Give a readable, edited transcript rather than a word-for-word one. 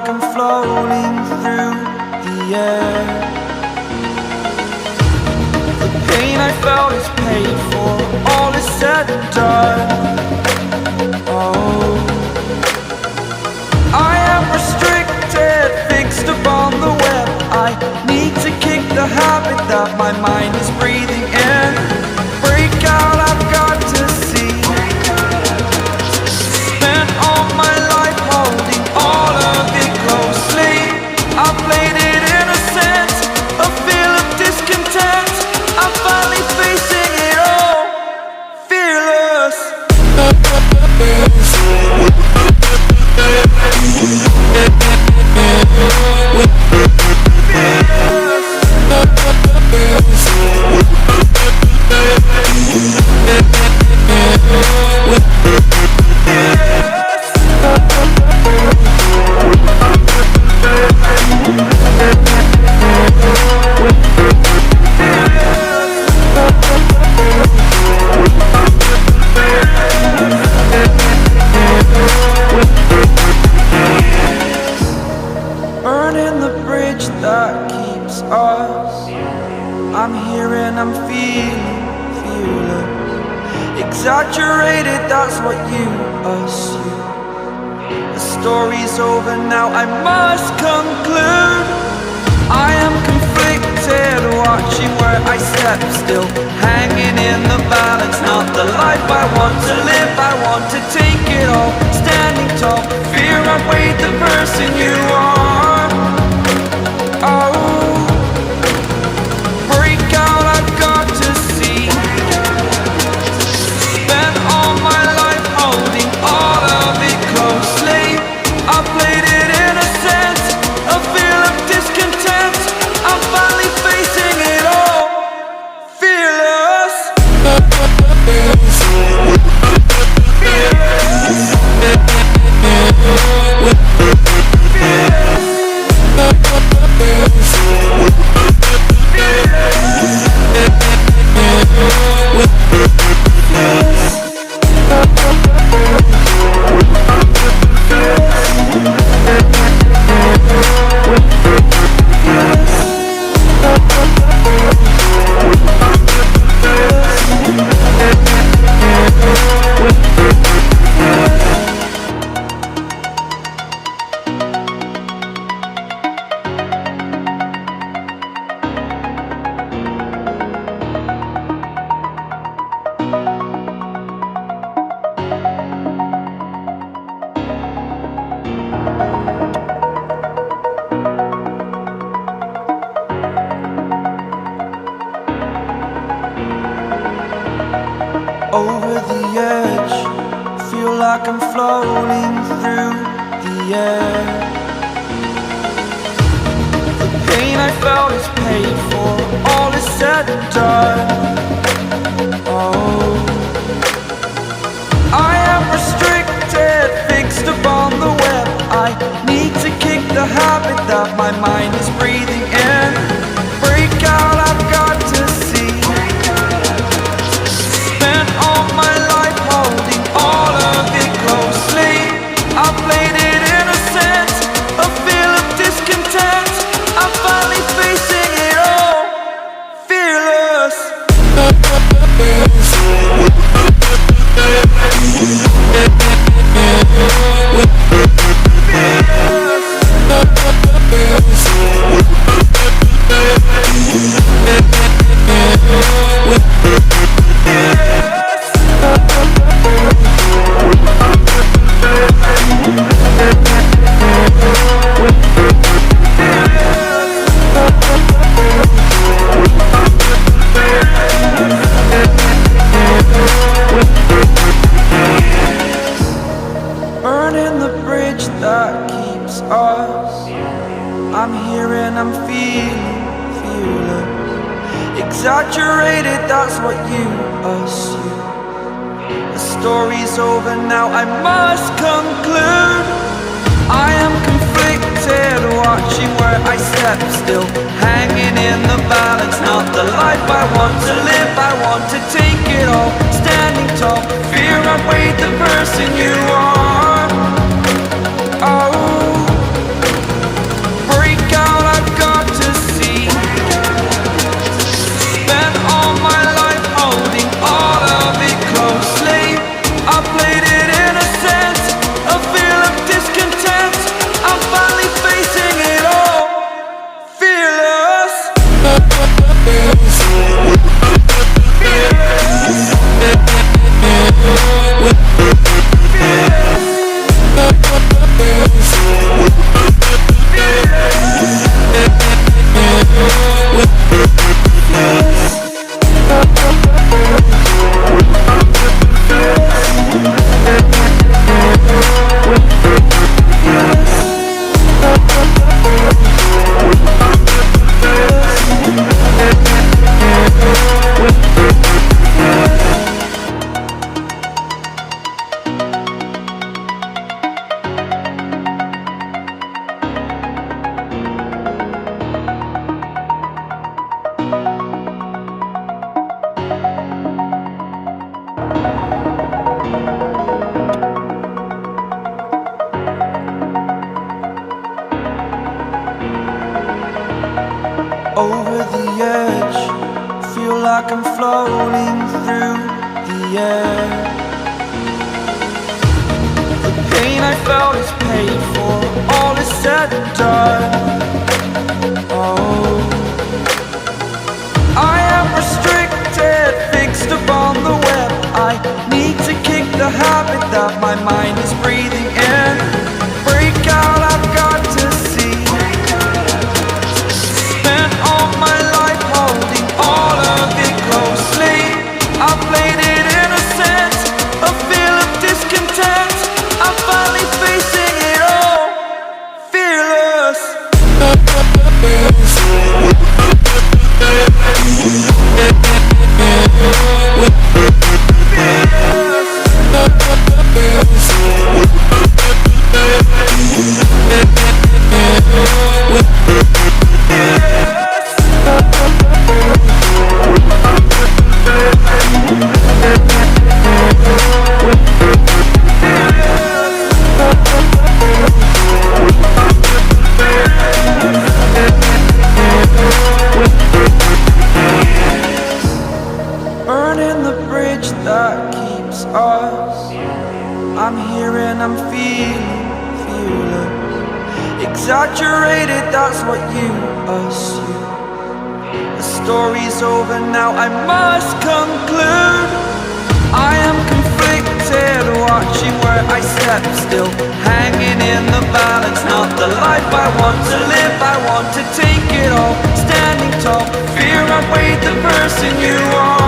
like I'm floating through the air. The pain I felt is paid for, all is said and done. Oh, I am restricted, fixed upon the web. I need to kick the habit that my mind is breathing in. Break out, I've got to see. Spent all my life holding all of it closely. I played it innocent, a feel of discontent. I'm finally facing it all, fearless. Burning the bridge that keeps us. I'm here and I'm feeling fearless. Exaggerated, that's what you assume. The story's over now, I must conclude. I am conflicted, watching where I step still, hanging in the balance. Not the life I want to live, I want to take it all. Standing tall, fear outweighed the person you are. Oh, break out, I've got to see. Spent all my life holding all of it closely. I played it innocent, a feel of discontent. I'm finally facing it all, fearless. Over the edge, feel like I'm floating through the air. The pain I felt is paid for, all is said and done. Oh, I am restricted, fixed upon the web. I need to kick the habit that my mind is breathing in. Break out, I've got to see. Spent all my life holding all of it closely. I played it innocent, a feel of discontent. I'm finally facing it all, fearless. Burning the bridge that keeps us. I'm here and I'm feeling fearless. Exaggerated, that's what you assume. The story's over now, I must conclude. I am conflicted, watching where I step still, hanging in the balance. Not the life I want to live, I want to take it all. Standing tall, fear outweighed the person you are. Oh, over the edge. Feel like I'm floating through the air. The pain I felt is paid for, all is said and done. Oh, I am restricted, fixed upon the web. I need to kick the habit that my mind is breathing in. Break out, I've got to see. Spent all my life holding all of it closely. I played it innocent, a feel of discontent. I'm finally facing it all, fearless. Burning the bridge that keeps us. I'm here and I'm feeling fearless. Exaggerated, that's what you assume. The story's over now, I must conclude. I am conflicted, watching where I step still, hanging in the balance. Not the life I want to live, I want to take it all. Standing tall, fear I've weighed the person you are.